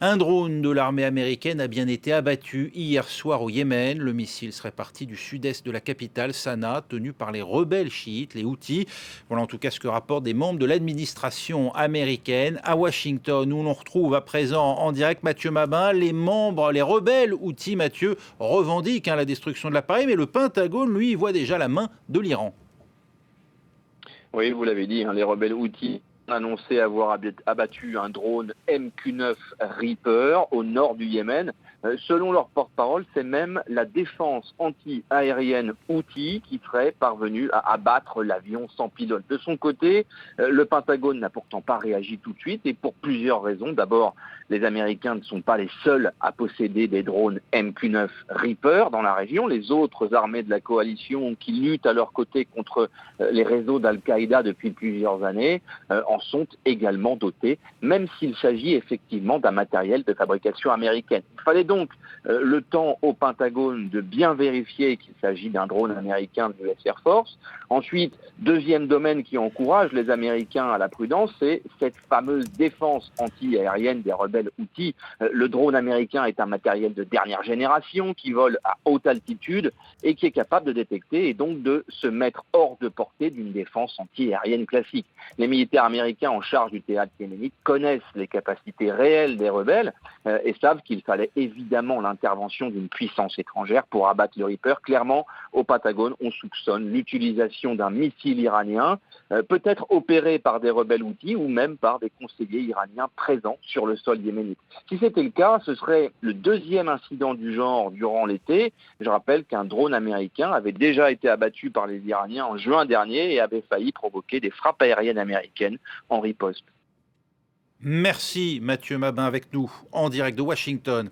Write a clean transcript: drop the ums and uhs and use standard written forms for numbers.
Un drone de l'armée américaine a bien été abattu hier soir au Yémen. Le missile serait parti du sud-est de la capitale, Sanaa, tenu par les rebelles chiites, les Houthis. Voilà en tout cas ce que rapportent des membres de l'administration américaine. À Washington, où l'on retrouve à présent en direct Mathieu Mabin, les rebelles Houthis, Mathieu, revendiquent la destruction de l'appareil, mais le Pentagone, lui, voit déjà la main de l'Iran. Oui, vous l'avez dit, les rebelles Houthis ont annoncé avoir abattu un drone MQ-9 Reaper au nord du Yémen. Selon leur porte-parole, c'est même la défense anti-aérienne Houthi qui serait parvenue à abattre l'avion sans pilote. De son côté, le Pentagone n'a pourtant pas réagi tout de suite et pour plusieurs raisons. D'abord, les Américains ne sont pas les seuls à posséder des drones MQ-9 Reaper dans la région. Les autres armées de la coalition qui luttent à leur côté contre les réseaux d'Al-Qaïda depuis plusieurs années en sont également dotés, même s'il s'agit effectivement d'un matériel de fabrication américaine. Il fallait donc le temps au Pentagone de bien vérifier qu'il s'agit d'un drone américain de l'US Air Force. Ensuite, deuxième domaine qui encourage les Américains à la prudence, c'est cette fameuse défense anti-aérienne des rebelles Houthis. Le drone américain est un matériel de dernière génération qui vole à haute altitude et qui est capable de détecter et donc de se mettre hors de portée d'une défense anti-aérienne classique. Les militaires américains en charge du théâtre yéménite connaissent les capacités réelles des rebelles et savent qu'il fallait évidemment l'intervention d'une puissance étrangère pour abattre le Reaper. Clairement, au Pentagone, on soupçonne l'utilisation d'un missile iranien, peut-être opéré par des rebelles Houthis ou même par des conseillers iraniens présents sur le sol yéménite. Si c'était le cas, ce serait le deuxième incident du genre durant l'été. Je rappelle qu'un drone américain avait déjà été abattu par les Iraniens en juin dernier et avait failli provoquer des frappes aériennes américaines en riposte. Merci Mathieu Mabin avec nous en direct de Washington.